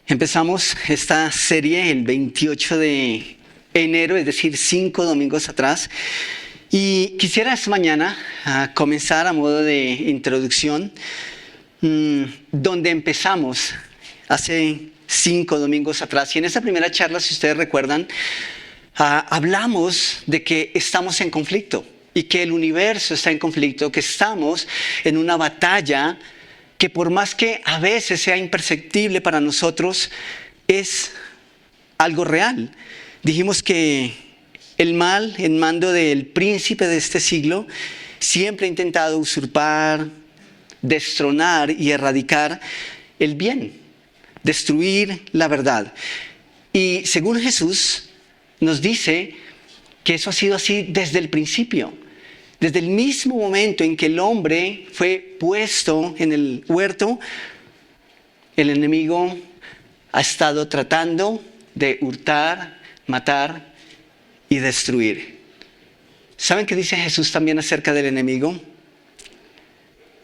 Empezamos esta serie el 28 de enero, es decir, 5 domingos atrás. Y quisiera esta mañana comenzar a modo de introducción, donde empezamos hace 5 domingos atrás. Y en esa primera charla, si ustedes recuerdan, hablamos de que estamos en conflicto y que el universo está en conflicto, que estamos en una batalla que por más que a veces sea imperceptible para nosotros, es algo real. Dijimos que el mal, en mando del príncipe de este siglo, siempre ha intentado usurpar, destronar y erradicar el bien, destruir la verdad. Y según Jesús, nos dice que eso ha sido así desde el principio. Desde el mismo momento en que el hombre fue puesto en el huerto, el enemigo ha estado tratando de hurtar, matar y destruir. ¿Saben qué dice Jesús también acerca del enemigo?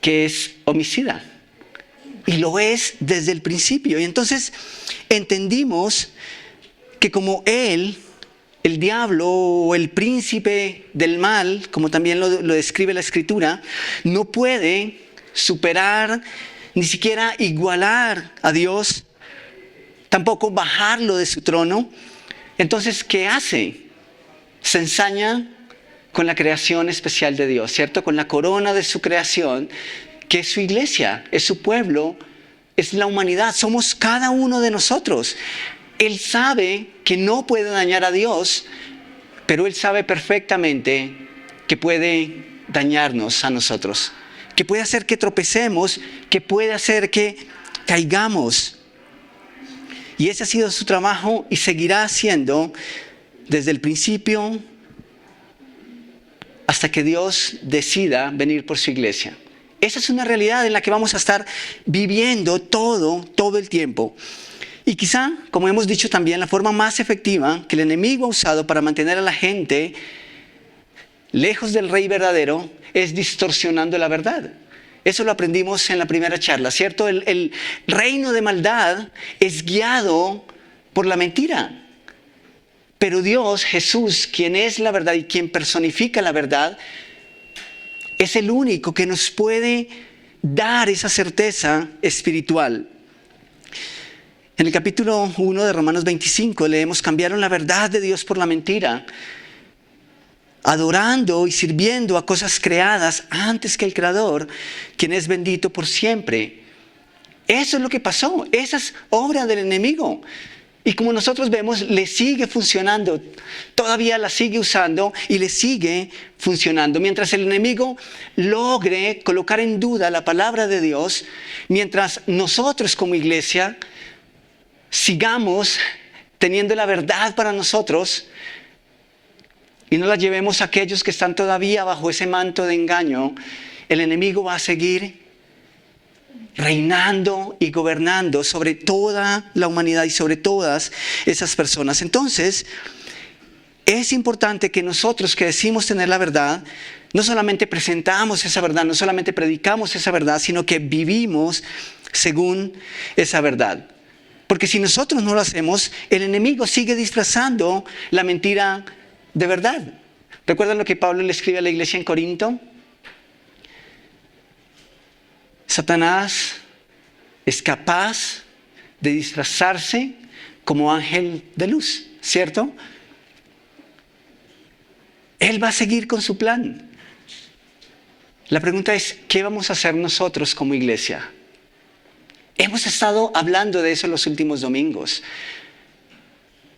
Que es homicida. Y lo es desde el principio. Y entonces entendimos que como él, el diablo o el príncipe del mal, como también lo describe la Escritura, no puede superar, ni siquiera igualar a Dios, tampoco bajarlo de su trono. Entonces, ¿qué hace? Se ensaña con la creación especial de Dios, ¿cierto? Con la corona de su creación, que es su iglesia, es su pueblo, es la humanidad, somos cada uno de nosotros. Él sabe que no puede dañar a Dios, pero Él sabe perfectamente que puede dañarnos a nosotros, que puede hacer que tropecemos, que puede hacer que caigamos. Y ese ha sido su trabajo y seguirá siendo desde el principio hasta que Dios decida venir por su iglesia. Esa es una realidad en la que vamos a estar viviendo todo el tiempo. Y quizá, como hemos dicho también, la forma más efectiva que el enemigo ha usado para mantener a la gente lejos del Rey verdadero es distorsionando la verdad. Eso lo aprendimos en la primera charla, ¿cierto? El reino de maldad es guiado por la mentira. Pero Dios, Jesús, quien es la verdad y quien personifica la verdad, es el único que nos puede dar esa certeza espiritual. En el capítulo 1 de Romanos 25 leemos: cambiaron la verdad de Dios por la mentira, adorando y sirviendo a cosas creadas antes que el Creador, quien es bendito por siempre. Eso es lo que pasó, esa es obra del enemigo. Y como nosotros vemos, le sigue funcionando, todavía la sigue usando y le sigue funcionando. Mientras el enemigo logre colocar en duda la palabra de Dios, mientras nosotros como iglesia sigamos teniendo la verdad para nosotros y no la llevemos a aquellos que están todavía bajo ese manto de engaño, el enemigo va a seguir reinando y gobernando sobre toda la humanidad y sobre todas esas personas. Entonces, es importante que nosotros que decimos tener la verdad, no solamente presentamos esa verdad, no solamente predicamos esa verdad, sino que vivimos según esa verdad. Porque si nosotros no lo hacemos, el enemigo sigue disfrazando la mentira de verdad. ¿Recuerdan lo que Pablo le escribe a la iglesia en Corinto? Satanás es capaz de disfrazarse como ángel de luz, ¿cierto? Él va a seguir con su plan. La pregunta es, ¿qué vamos a hacer nosotros como iglesia? Hemos estado hablando de eso en los últimos domingos.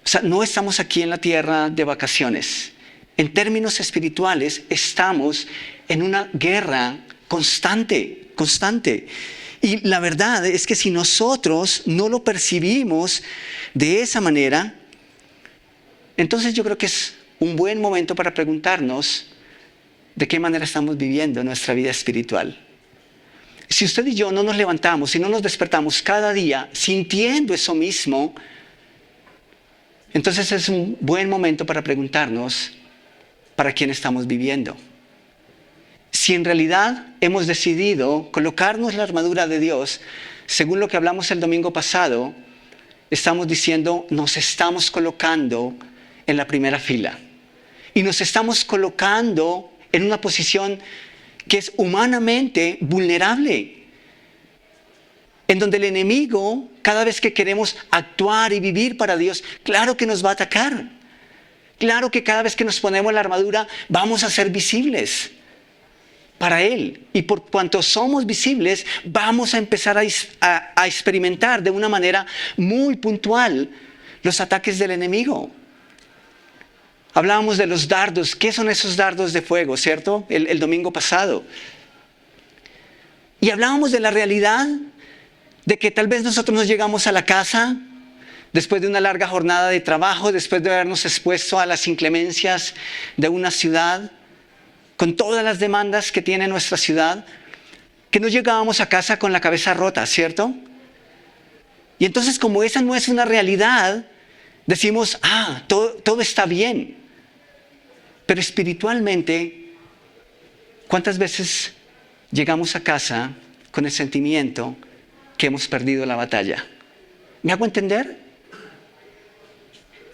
O sea, no estamos aquí en la tierra de vacaciones. En términos espirituales, estamos en una guerra constante. Y la verdad es que si nosotros no lo percibimos de esa manera, entonces yo creo que es un buen momento para preguntarnos de qué manera estamos viviendo nuestra vida espiritual. Si usted y yo no nos levantamos y no nos despertamos cada día sintiendo eso mismo, entonces es un buen momento para preguntarnos para quién estamos viviendo. Si en realidad hemos decidido colocarnos la armadura de Dios, según lo que hablamos el domingo pasado, estamos diciendo, nos estamos colocando en la primera fila. Y nos estamos colocando en una posición que es humanamente vulnerable. En donde el enemigo, cada vez que queremos actuar y vivir para Dios, claro que nos va a atacar. Claro que cada vez que nos ponemos la armadura, vamos a ser visibles para Él. Y por cuanto somos visibles, vamos a empezar a experimentar de una manera muy puntual los ataques del enemigo. Hablábamos de los dardos. ¿Qué son esos dardos de fuego, cierto? El domingo pasado. Y hablábamos de la realidad de que tal vez nosotros nos llegamos a la casa después de una larga jornada de trabajo, después de habernos expuesto a las inclemencias de una ciudad, con todas las demandas que tiene nuestra ciudad, que no llegábamos a casa con la cabeza rota, ¿cierto? Y entonces, como esa no es una realidad, decimos, todo está bien. Pero espiritualmente, ¿cuántas veces llegamos a casa con el sentimiento que hemos perdido la batalla? ¿Me hago entender?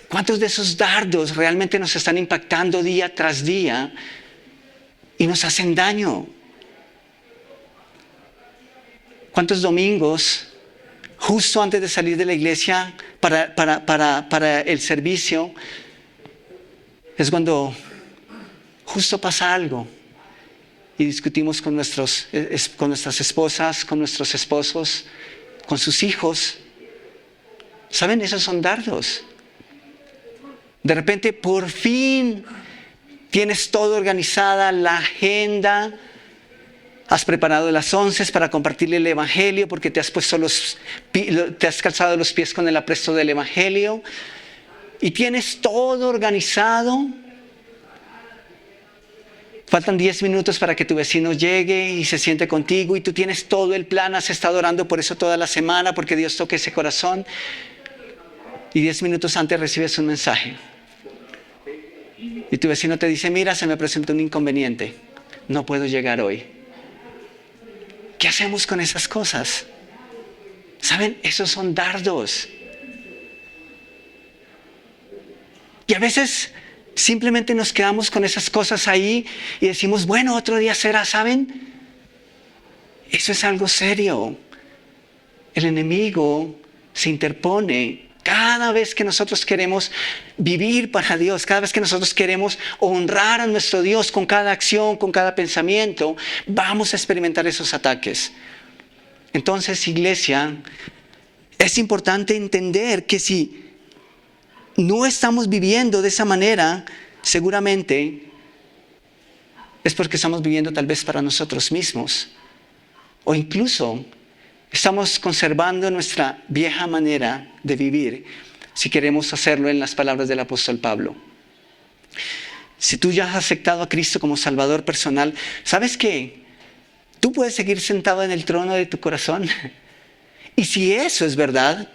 ¿Cuántos de esos dardos realmente nos están impactando día tras día y nos hacen daño? ¿Cuántos domingos, justo antes de salir de la iglesia para el servicio, es cuando justo pasa algo y discutimos con nuestras esposas, con nuestros esposos, con sus hijos? ¿Saben? Esos son dardos. De repente, por fin, tienes todo organizada, la agenda, has preparado las 11 para compartirle el evangelio porque te has calzado los pies con el apresto del evangelio y tienes todo organizado. Faltan 10 minutos para que tu vecino llegue y se siente contigo y tú tienes todo el plan, has estado orando por eso toda la semana porque Dios toque ese corazón y 10 minutos antes recibes un mensaje y tu vecino te dice, mira, se me presentó un inconveniente, no puedo llegar hoy. ¿Qué hacemos con esas cosas? ¿Saben? Esos son dardos. Y a veces simplemente nos quedamos con esas cosas ahí y decimos, bueno, otro día será, ¿saben? Eso es algo serio. El enemigo se interpone cada vez que nosotros queremos vivir para Dios, cada vez que nosotros queremos honrar a nuestro Dios con cada acción, con cada pensamiento, vamos a experimentar esos ataques. Entonces, iglesia, es importante entender que si no estamos viviendo de esa manera, seguramente es porque estamos viviendo tal vez para nosotros mismos. O incluso estamos conservando nuestra vieja manera de vivir si queremos hacerlo en las palabras del apóstol Pablo. Si tú ya has aceptado a Cristo como Salvador personal, ¿sabes qué? Tú puedes seguir sentado en el trono de tu corazón. Y si eso es verdad,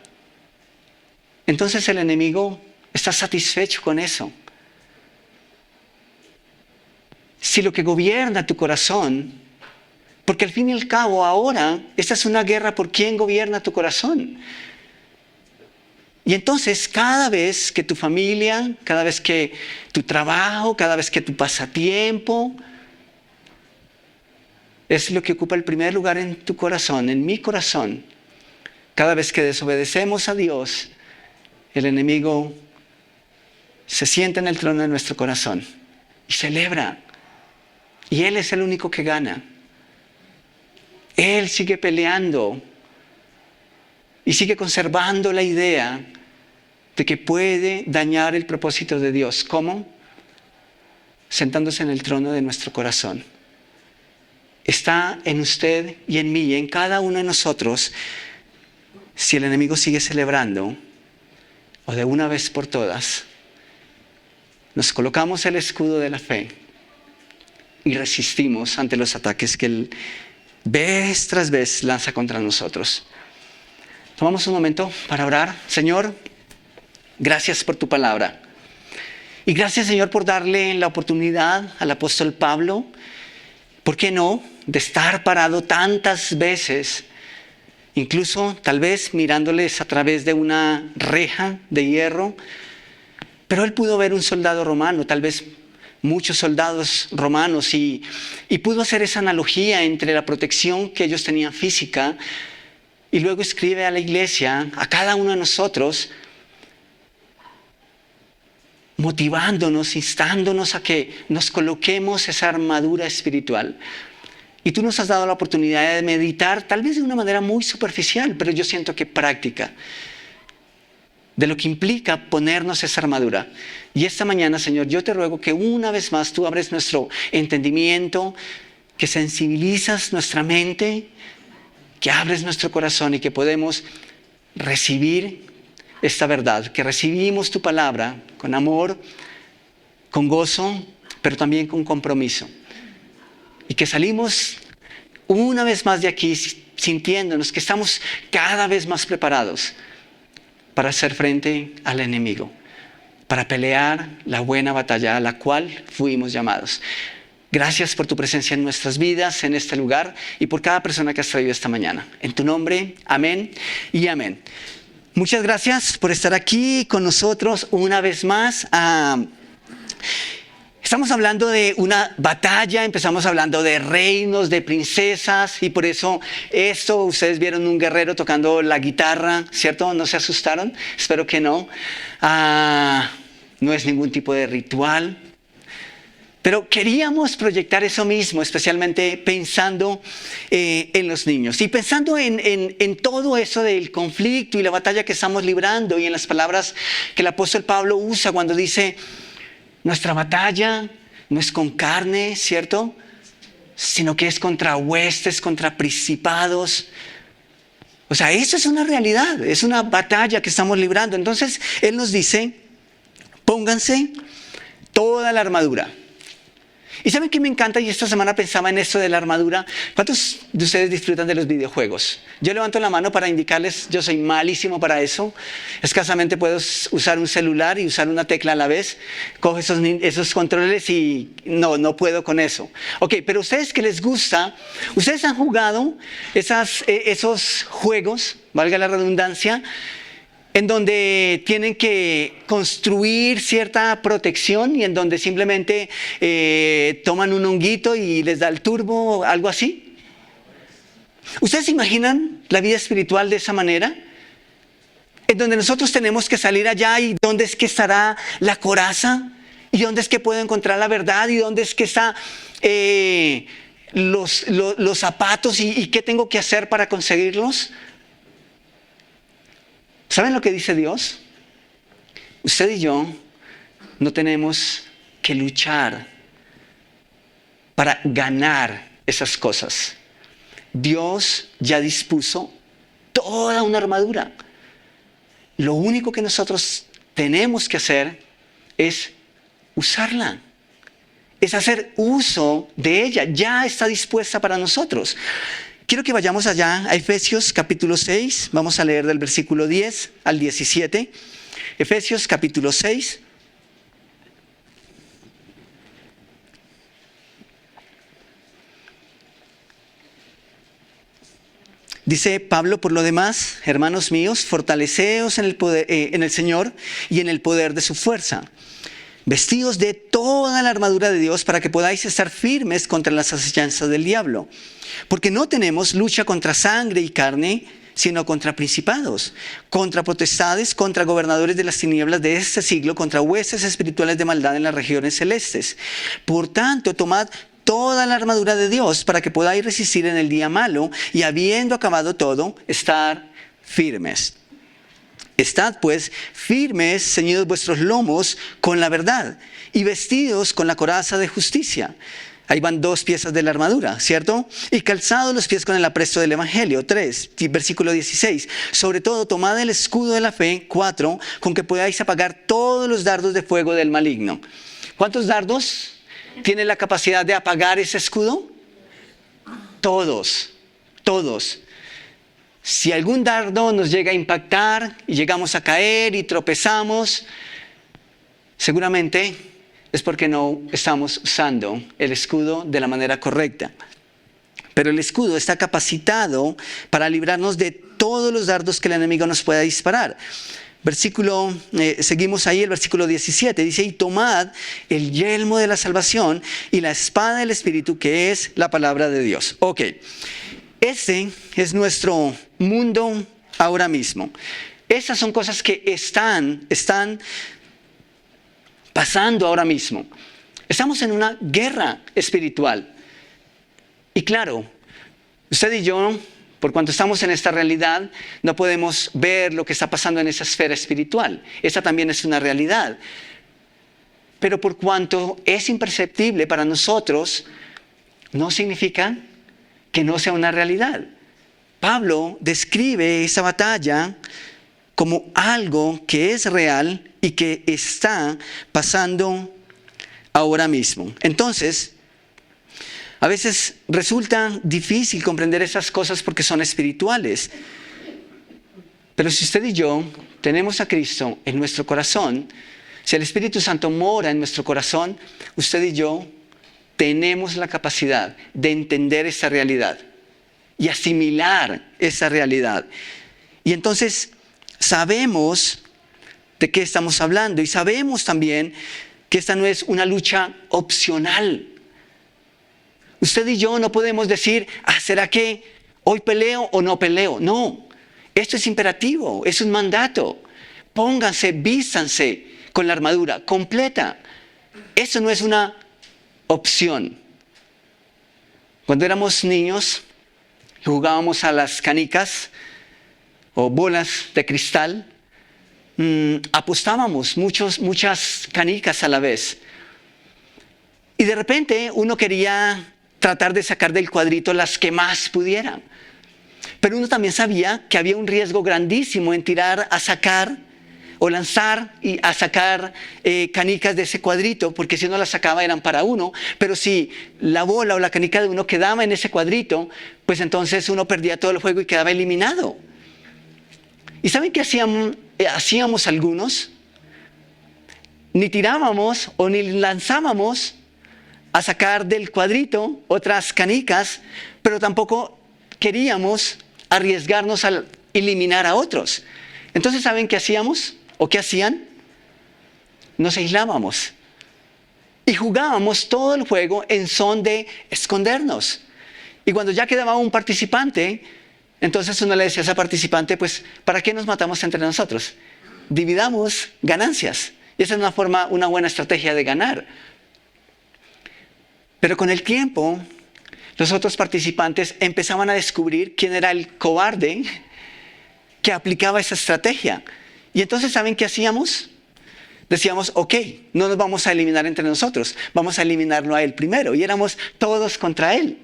entonces el enemigo está satisfecho con eso. Si lo que gobierna tu corazón, porque al fin y al cabo ahora esta es una guerra por quién gobierna tu corazón. Y entonces cada vez que tu familia, cada vez que tu trabajo, cada vez que tu pasatiempo es lo que ocupa el primer lugar en tu corazón, en mi corazón, cada vez que desobedecemos a Dios, el enemigo se sienta en el trono de nuestro corazón y celebra. Y Él es el único que gana. Él sigue peleando y sigue conservando la idea de que puede dañar el propósito de Dios. ¿Cómo? Sentándose en el trono de nuestro corazón. Está en usted y en mí y en cada uno de nosotros. Si el enemigo sigue celebrando, o de una vez por todas, nos colocamos el escudo de la fe y resistimos ante los ataques que Él vez tras vez lanza contra nosotros. Tomamos un momento para orar. Señor, gracias por tu palabra. Y gracias, Señor, por darle la oportunidad al apóstol Pablo, ¿por qué no?, de estar parado tantas veces incluso tal vez mirándoles a través de una reja de hierro. Pero él pudo ver un soldado romano, tal vez muchos soldados romanos, y pudo hacer esa analogía entre la protección que ellos tenían física, y luego escribe a la iglesia, a cada uno de nosotros, motivándonos, instándonos a que nos coloquemos esa armadura espiritual. Y tú nos has dado la oportunidad de meditar, tal vez de una manera muy superficial, pero yo siento que práctica, de lo que implica ponernos esa armadura. Y esta mañana, Señor, yo te ruego que una vez más tú abres nuestro entendimiento, que sensibilizas nuestra mente, que abres nuestro corazón y que podemos recibir esta verdad, que recibimos tu palabra con amor, con gozo, pero también con compromiso. Y que salimos una vez más de aquí sintiéndonos que estamos cada vez más preparados para hacer frente al enemigo, para pelear la buena batalla a la cual fuimos llamados. Gracias por tu presencia en nuestras vidas, en este lugar, y por cada persona que has traído esta mañana. En tu nombre, amén y amén. Muchas gracias por estar aquí con nosotros una vez más. Estamos hablando de una batalla, empezamos hablando de reinos, de princesas, y por eso ustedes vieron un guerrero tocando la guitarra, ¿cierto? ¿No se asustaron? Espero que no. No es ningún tipo de ritual. Pero queríamos proyectar eso mismo, especialmente pensando en los niños. Y pensando en todo eso del conflicto y la batalla que estamos librando, y en las palabras que el apóstol Pablo usa cuando dice: nuestra batalla no es con carne, ¿cierto? Sino que es contra huestes, contra principados. O sea, eso es una realidad, es una batalla que estamos librando. Entonces, él nos dice: pónganse toda la armadura. ¿Y saben qué me encanta? Y esta semana pensaba en esto de la armadura. ¿Cuántos de ustedes disfrutan de los videojuegos? Yo levanto la mano para indicarles, yo soy malísimo para eso. Escasamente puedo usar un celular y usar una tecla a la vez. Cojo esos controles y no puedo con eso. Ok, pero ustedes que les gusta, ¿ustedes han jugado esos juegos, valga la redundancia, en donde tienen que construir cierta protección y en donde simplemente toman un honguito y les da el turbo, algo así? ¿Ustedes se imaginan la vida espiritual de esa manera? En donde nosotros tenemos que salir allá, y dónde es que estará la coraza, y dónde es que puedo encontrar la verdad, y dónde es que están los zapatos, y qué tengo que hacer para conseguirlos. ¿Saben lo que dice Dios? Usted y yo no tenemos que luchar para ganar esas cosas. Dios ya dispuso toda una armadura. Lo único que nosotros tenemos que hacer es usarla. Es hacer uso de ella. Ya está dispuesta para nosotros. Quiero que vayamos allá a Efesios capítulo 6, vamos a leer del versículo 10 al 17. Efesios capítulo 6. Dice Pablo: por lo demás, hermanos míos, fortaleceos en el Señor y en el poder de su fuerza. Vestidos de toda la armadura de Dios para que podáis estar firmes contra las acechanzas del diablo. Porque no tenemos lucha contra sangre y carne, sino contra principados, contra potestades, contra gobernadores de las tinieblas de este siglo, contra huestes espirituales de maldad en las regiones celestes. Por tanto, tomad toda la armadura de Dios para que podáis resistir en el día malo, y habiendo acabado todo, estar firmes. Estad pues firmes, ceñidos vuestros lomos con la verdad, y vestidos con la coraza de justicia. Ahí van 2 piezas de la armadura, ¿cierto? Y calzados los pies con el apresto del evangelio. 3, versículo 16. Sobre todo, tomad el escudo de la fe. 4, con que podáis apagar todos los dardos de fuego del maligno. ¿Cuántos dardos tiene la capacidad de apagar ese escudo? Todos. Si algún dardo nos llega a impactar y llegamos a caer y tropezamos, seguramente es porque no estamos usando el escudo de la manera correcta. Pero el escudo está capacitado para librarnos de todos los dardos que el enemigo nos pueda disparar. Seguimos ahí el versículo 17, dice, y tomad el yelmo de la salvación y la espada del Espíritu, que es la palabra de Dios. Ok, este es nuestro mundo ahora mismo. Estas son cosas que están pasando ahora mismo. Estamos en una guerra espiritual. Y claro, usted y yo, por cuanto estamos en esta realidad, no podemos ver lo que está pasando en esa esfera espiritual. Esa también es una realidad. Pero por cuanto es imperceptible para nosotros, no significa que no sea una realidad. Pablo describe esa batalla como algo que es real y que está pasando ahora mismo. Entonces, a veces resulta difícil comprender esas cosas porque son espirituales. Pero si usted y yo tenemos a Cristo en nuestro corazón, si el Espíritu Santo mora en nuestro corazón, usted y yo tenemos la capacidad de entender esa realidad y asimilar esa realidad. Y entonces sabemos de qué estamos hablando y sabemos también que esta no es una lucha opcional. Usted y yo no podemos decir, ¿será que hoy peleo o no peleo? No, esto es imperativo, es un mandato. Pónganse, vístanse con la armadura completa. Eso no es una opción. Cuando éramos niños, jugábamos a las canicas o bolas de cristal. Apostábamos muchas canicas a la vez. Y de repente uno quería tratar de sacar del cuadrito las que más pudieran. Pero uno también sabía que había un riesgo grandísimo en tirar a sacar o lanzar y a sacar canicas de ese cuadrito, porque si uno las sacaba eran para uno, pero si la bola o la canica de uno quedaba en ese cuadrito, pues entonces uno perdía todo el juego y quedaba eliminado. ¿Y saben qué hacíamos algunos? Ni tirábamos o ni lanzábamos a sacar del cuadrito otras canicas, pero tampoco queríamos arriesgarnos a eliminar a otros. Entonces, ¿saben qué hacíamos? ¿O qué hacían? Nos aislábamos y jugábamos todo el juego en son de escondernos. Y cuando ya quedaba un participante, entonces uno le decía a ese participante, pues, ¿para qué nos matamos entre nosotros? Dividamos ganancias. Y esa es una buena estrategia de ganar. Pero con el tiempo, los otros participantes empezaban a descubrir quién era el cobarde que aplicaba esa estrategia. Y entonces, ¿saben qué hacíamos? Decíamos, ok, no nos vamos a eliminar entre nosotros, vamos a eliminarlo a él primero. Y éramos todos contra él.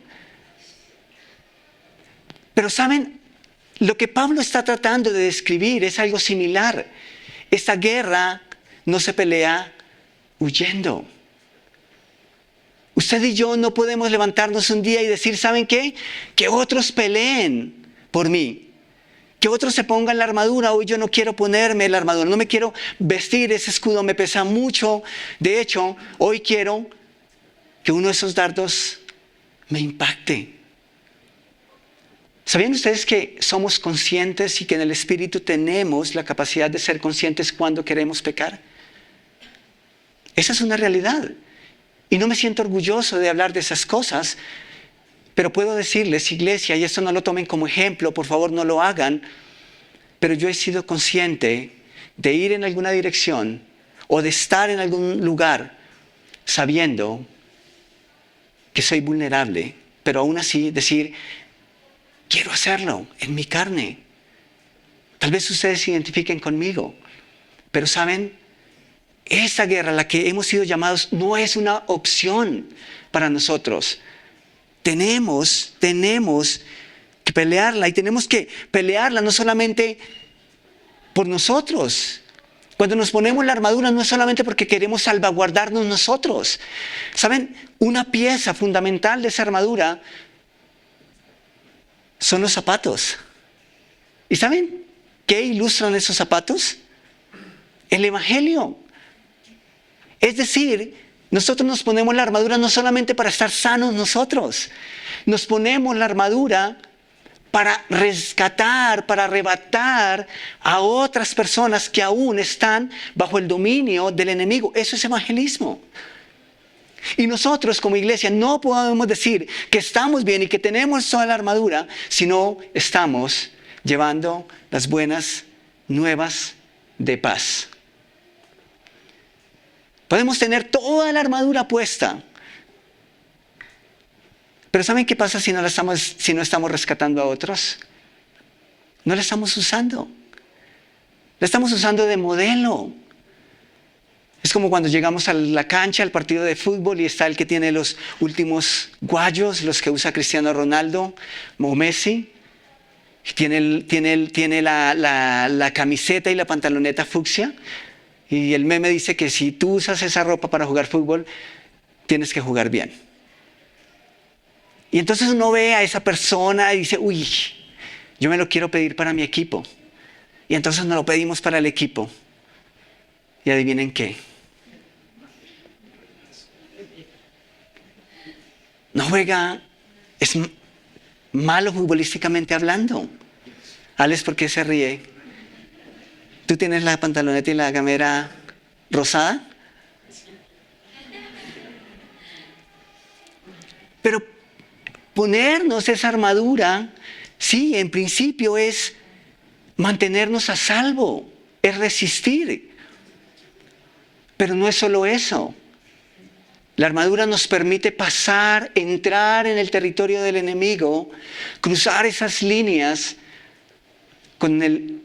Pero ¿saben? Lo que Pablo está tratando de describir es algo similar. Esta guerra no se pelea huyendo. Usted y yo no podemos levantarnos un día y decir, ¿saben qué? Que otros peleen por mí. Que otros se pongan la armadura. Hoy yo no quiero ponerme la armadura. No me quiero vestir ese escudo. Me pesa mucho. De hecho, hoy quiero que uno de esos dardos me impacte. ¿Sabían ustedes que somos conscientes y que en el Espíritu tenemos la capacidad de ser conscientes cuando queremos pecar? Esa es una realidad. Y no me siento orgulloso de hablar de esas cosas, pero puedo decirles, iglesia, y esto no lo tomen como ejemplo, por favor no lo hagan, pero yo he sido consciente de ir en alguna dirección o de estar en algún lugar sabiendo que soy vulnerable, pero aún así decir, quiero hacerlo en mi carne. Tal vez ustedes se identifiquen conmigo, pero ¿saben? Esa guerra a la que hemos sido llamados no es una opción para nosotros. Tenemos que pelearla y tenemos que pelearla no solamente por nosotros. Cuando nos ponemos la armadura no es solamente porque queremos salvaguardarnos nosotros. ¿Saben? Una pieza fundamental de esa armadura son los zapatos. ¿Y saben qué ilustran esos zapatos? El Evangelio. Es decir, nosotros nos ponemos la armadura no solamente para estar sanos nosotros. Nos ponemos la armadura para rescatar, para arrebatar a otras personas que aún están bajo el dominio del enemigo. Eso es evangelismo. Y nosotros como iglesia no podemos decir que estamos bien y que tenemos toda la armadura si no estamos llevando las buenas nuevas de paz. Podemos tener toda la armadura puesta, pero ¿saben qué pasa si no estamos rescatando a otros? No la estamos usando. La estamos usando de modelo. Es como cuando llegamos a la cancha, al partido de fútbol, y está el que tiene los últimos guayos, los que usa Cristiano Ronaldo o Messi. Tiene la camiseta y la pantaloneta fucsia. Y el meme dice que si tú usas esa ropa para jugar fútbol, tienes que jugar bien. Y entonces uno ve a esa persona y dice, uy, yo me lo quiero pedir para mi equipo. Y entonces nos lo pedimos para el equipo. Y adivinen qué. No juega, es malo futbolísticamente hablando. Alex, ¿por qué se ríe? ¿Tú tienes la pantaloneta y la gamera rosada? Pero ponernos esa armadura, sí, en principio es mantenernos a salvo, es resistir. Pero no es solo eso. La armadura nos permite pasar, entrar en el territorio del enemigo, cruzar esas líneas con el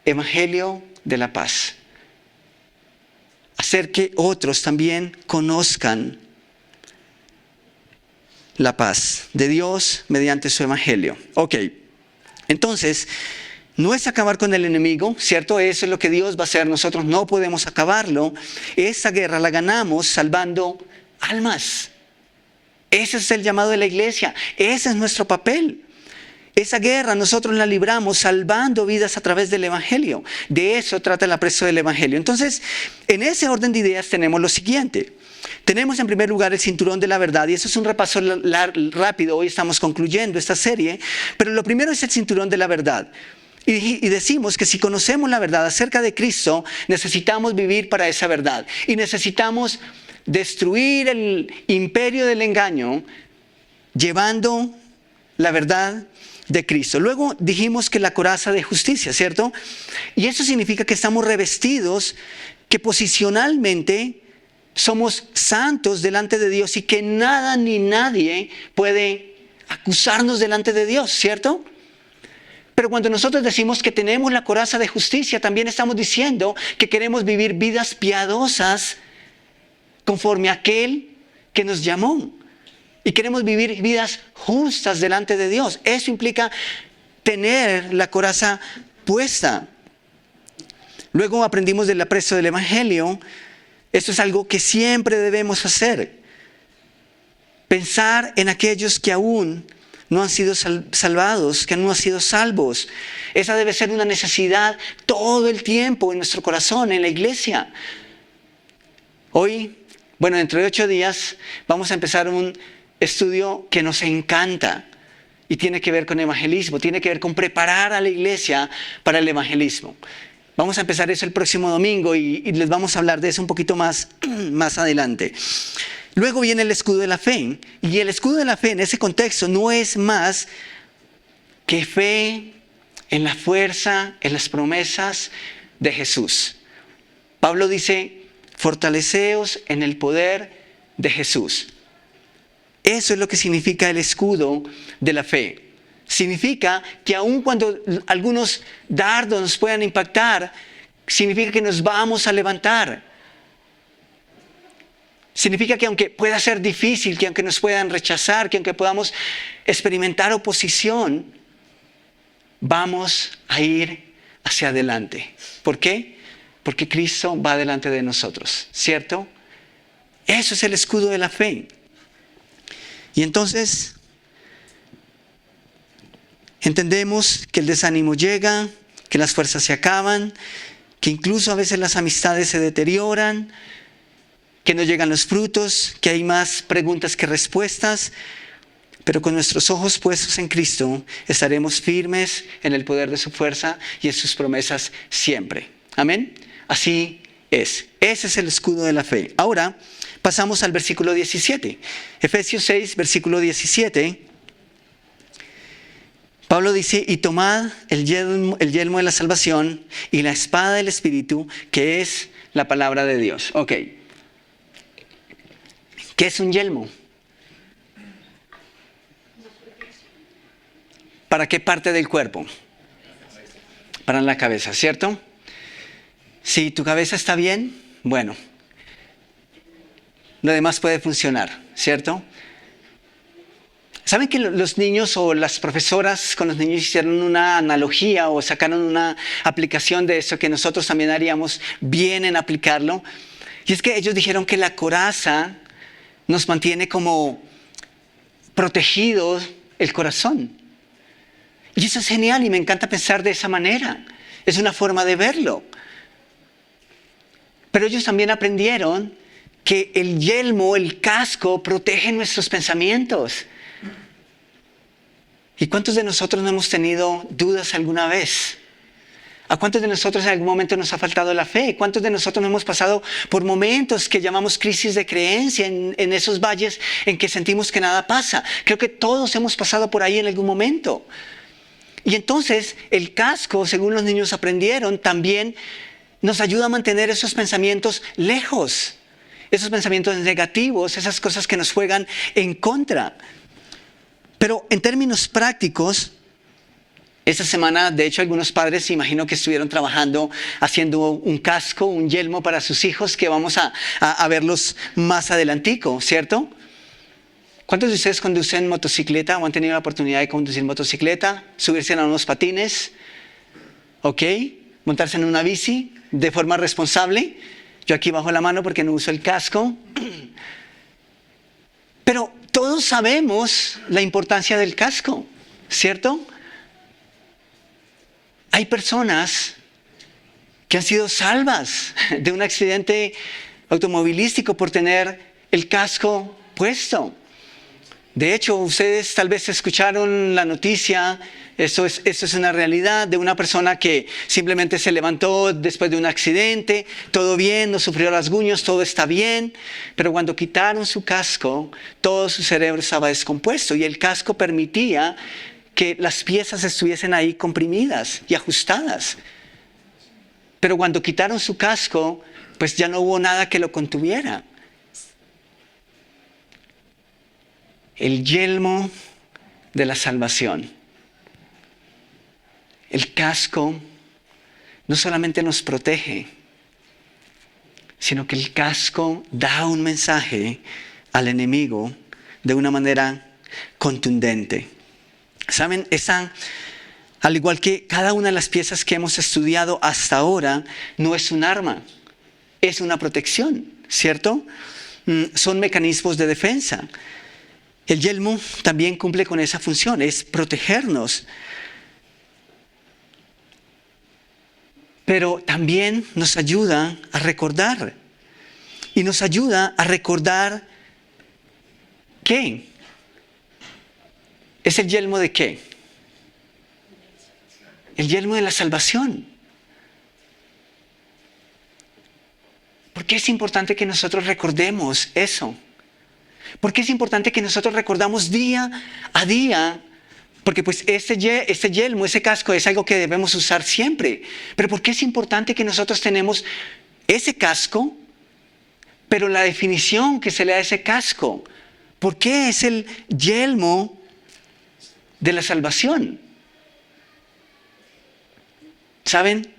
evangelio de la paz. Hacer que otros también conozcan la paz de Dios mediante su evangelio. Ok, entonces, no es acabar con el enemigo, ¿cierto? Eso es lo que Dios va a hacer. Nosotros no podemos acabarlo. Esa guerra la ganamos salvando almas. Ese es el llamado de la iglesia. Ese es nuestro papel. Esa guerra nosotros la libramos salvando vidas a través del evangelio. De eso trata el aprecio del evangelio. Entonces, en ese orden de ideas tenemos lo siguiente. Tenemos en primer lugar el cinturón de la verdad, y eso es un repaso rápido. Hoy estamos concluyendo esta serie, pero lo primero es el cinturón de la verdad. Y decimos que si conocemos la verdad acerca de Cristo, necesitamos vivir para esa verdad. Y necesitamos destruir el imperio del engaño llevando la verdad de Cristo. Luego dijimos que la coraza de justicia, ¿cierto? Y eso significa que estamos revestidos, que posicionalmente somos santos delante de Dios y que nada ni nadie puede acusarnos delante de Dios, ¿cierto? Pero cuando nosotros decimos que tenemos la coraza de justicia, también estamos diciendo que queremos vivir vidas piadosas conforme a aquel que nos llamó. Y queremos vivir vidas justas delante de Dios. Eso implica tener la coraza puesta. Luego aprendimos del aprecio del evangelio. Esto es algo que siempre debemos hacer. Pensar en aquellos que aún no han sido salvados, que no han sido salvos. Esa debe ser una necesidad todo el tiempo en nuestro corazón, en la iglesia. Hoy, dentro de 8 días, vamos a empezar un estudio que nos encanta y tiene que ver con evangelismo, tiene que ver con preparar a la iglesia para el evangelismo. Vamos a empezar eso el próximo domingo y les vamos a hablar de eso un poquito más adelante. Luego viene el escudo de la fe, y el escudo de la fe en ese contexto no es más que fe en la fuerza, en las promesas de Jesús. Pablo dice, fortaleceos en el poder de Jesús. Eso es lo que significa el escudo de la fe. Significa que aun cuando algunos dardos nos puedan impactar, significa que nos vamos a levantar. Significa que aunque pueda ser difícil, que aunque nos puedan rechazar, que aunque podamos experimentar oposición, vamos a ir hacia adelante. ¿Por qué? Porque Cristo va delante de nosotros, ¿cierto? Eso es el escudo de la fe. Y entonces entendemos que el desánimo llega, que las fuerzas se acaban, que incluso a veces las amistades se deterioran, que no llegan los frutos, que hay más preguntas que respuestas. pero con nuestros ojos puestos en Cristo estaremos firmes en el poder de su fuerza y en sus promesas siempre. Amén. Así es. Ese es el escudo de la fe. Ahora pasamos al versículo 17. Efesios 6, versículo 17. Pablo dice, y tomad el yelmo de la salvación y la espada del Espíritu, que es la palabra de Dios. Ok. ¿Qué es un yelmo? ¿Para qué parte del cuerpo? Para la cabeza, ¿cierto? Si tu cabeza está bien, bueno, lo demás puede funcionar, ¿cierto? ¿Saben que los niños o las profesoras con los niños hicieron una analogía o sacaron una aplicación de eso que nosotros también haríamos bien en aplicarlo? Y es que ellos dijeron que la coraza nos mantiene como protegidos el corazón. Y eso es genial y me encanta pensar de esa manera. Es una forma de verlo. Pero ellos también aprendieron que el yelmo, el casco, protege nuestros pensamientos. ¿Y cuántos de nosotros no hemos tenido dudas alguna vez? ¿A cuántos de nosotros en algún momento nos ha faltado la fe? ¿Cuántos de nosotros no hemos pasado por momentos que llamamos crisis de creencia en esos valles en que sentimos que nada pasa? Creo que todos hemos pasado por ahí en algún momento. Y entonces el casco, según los niños aprendieron, también nos ayuda a mantener esos pensamientos lejos. Esos pensamientos negativos, esas cosas que nos juegan en contra. Pero en términos prácticos, esta semana, de hecho, algunos padres imagino que estuvieron trabajando haciendo un casco, un yelmo para sus hijos, que vamos a verlos más adelantico, ¿cierto? ¿Cuántos de ustedes conducen motocicleta o han tenido la oportunidad de conducir motocicleta? Subirse a unos patines, ¿ok? Montarse en una bici de forma responsable. Yo aquí bajo la mano porque no uso el casco. Pero todos sabemos la importancia del casco, ¿cierto? Hay personas que han sido salvas de un accidente automovilístico por tener el casco puesto. De hecho, ustedes tal vez escucharon la noticia, esto es una realidad, de una persona que simplemente se levantó después de un accidente, todo bien, no sufrió rasguños, todo está bien, pero cuando quitaron su casco, todo su cerebro estaba descompuesto y el casco permitía que las piezas estuviesen ahí comprimidas y ajustadas. Pero cuando quitaron su casco, pues ya no hubo nada que lo contuviera. El yelmo de la salvación. El casco no solamente nos protege, sino que el casco da un mensaje al enemigo de una manera contundente. ¿Saben? Al igual que cada una de las piezas que hemos estudiado hasta ahora, no es un arma, es una protección, ¿cierto? Son mecanismos de defensa. El yelmo también cumple con esa función, es protegernos. Pero también nos ayuda a recordar. Y nos ayuda a recordar ¿qué? ¿Es el yelmo de qué? El yelmo de la salvación. ¿Por qué es importante que nosotros recordemos eso? ¿Por qué es importante que nosotros recordamos día a día? Porque pues este yelmo, ese casco es algo que debemos usar siempre. Pero ¿por qué es importante que nosotros tenemos ese casco, pero la definición que se le da a ese casco? ¿Por qué es el yelmo de la salvación? ¿Saben?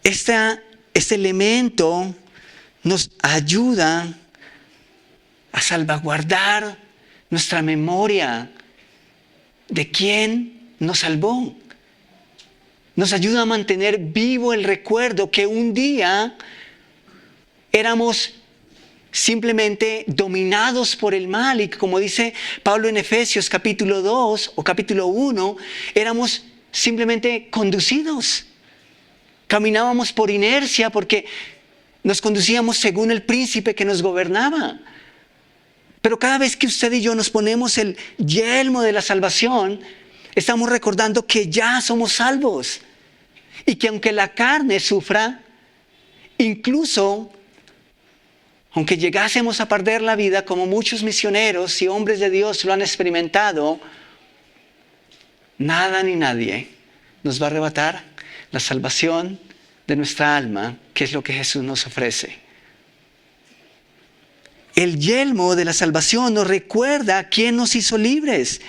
Este elemento nos ayuda a salvaguardar nuestra memoria de quién nos salvó. Nos ayuda a mantener vivo el recuerdo que un día éramos simplemente dominados por el mal y como dice Pablo en Efesios capítulo 2 o capítulo 1, éramos simplemente conducidos. Caminábamos por inercia porque nos conducíamos según el príncipe que nos gobernaba. Pero cada vez que usted y yo nos ponemos el yelmo de la salvación, estamos recordando que ya somos salvos. Y que aunque la carne sufra, incluso aunque llegásemos a perder la vida, como muchos misioneros y hombres de Dios lo han experimentado, nada ni nadie nos va a arrebatar la salvación de nuestra alma, que es lo que Jesús nos ofrece. El yelmo de la salvación nos recuerda a quién nos hizo libres.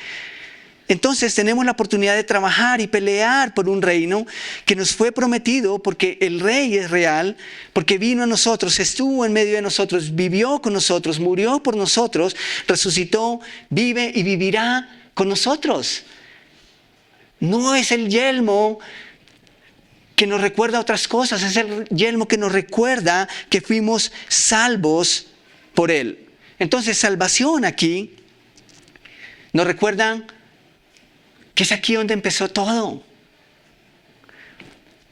Entonces tenemos la oportunidad de trabajar y pelear por un reino que nos fue prometido, porque el Rey es real, porque vino a nosotros, estuvo en medio de nosotros, vivió con nosotros, murió por nosotros, resucitó, vive y vivirá con nosotros. No es el yelmo que nos recuerda otras cosas, es el yelmo que nos recuerda que fuimos salvos por Él. Entonces, salvación aquí nos recuerda que es aquí donde empezó todo.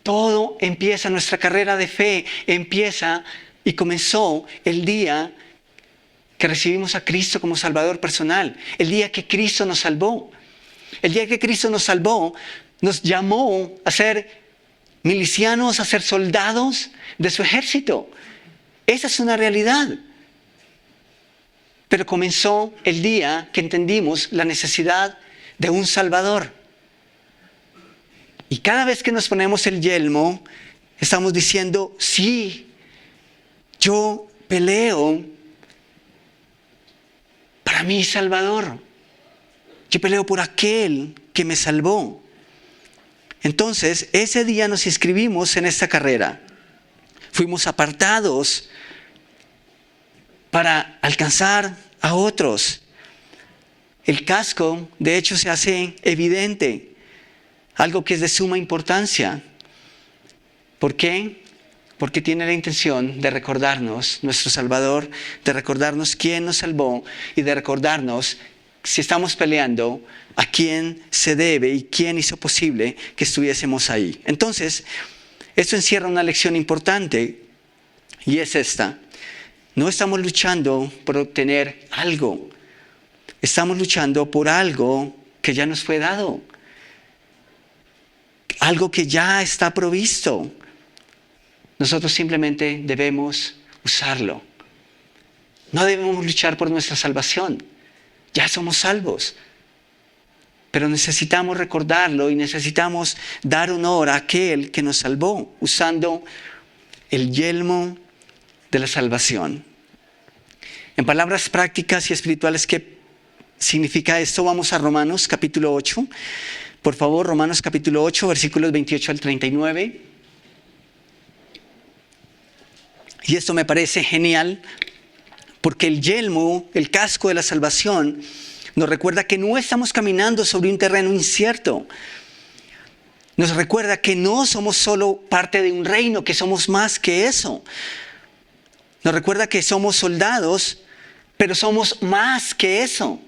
Todo empieza, nuestra carrera de fe empieza y comenzó el día que recibimos a Cristo como Salvador personal, el día que Cristo nos salvó. El día que Cristo nos salvó, nos llamó a ser milicianos, a ser soldados de su ejército. Esa es una realidad. Pero comenzó el día que entendimos la necesidad de un Salvador. Y cada vez que nos ponemos el yelmo, estamos diciendo, sí, yo peleo para mi Salvador. Yo peleo por aquel que me salvó. Entonces, ese día nos inscribimos en esta carrera. Fuimos apartados para alcanzar a otros. El casco, de hecho, se hace evidente, algo que es de suma importancia. ¿Por qué? Porque tiene la intención de recordarnos nuestro Salvador, de recordarnos quién nos salvó y de recordarnos, si estamos peleando, a quién se debe y quién hizo posible que estuviésemos ahí. Entonces, esto encierra una lección importante y es esta. No estamos luchando por obtener algo. Estamos luchando por algo que ya nos fue dado. Algo que ya está provisto. Nosotros simplemente debemos usarlo. No debemos luchar por nuestra salvación. Ya somos salvos. Pero necesitamos recordarlo y necesitamos dar honor a aquel que nos salvó usando el yelmo de la salvación. En palabras prácticas y espirituales, ¿qué significa esto? Vamos a Romanos capítulo 8. Por favor, Romanos capítulo 8, versículos 28 al 39. Y esto me parece genial porque el yelmo, el casco de la salvación, nos recuerda que no estamos caminando sobre un terreno incierto. Nos recuerda que no somos solo parte de un reino, que somos más que eso. Nos recuerda que somos soldados, pero somos más que eso.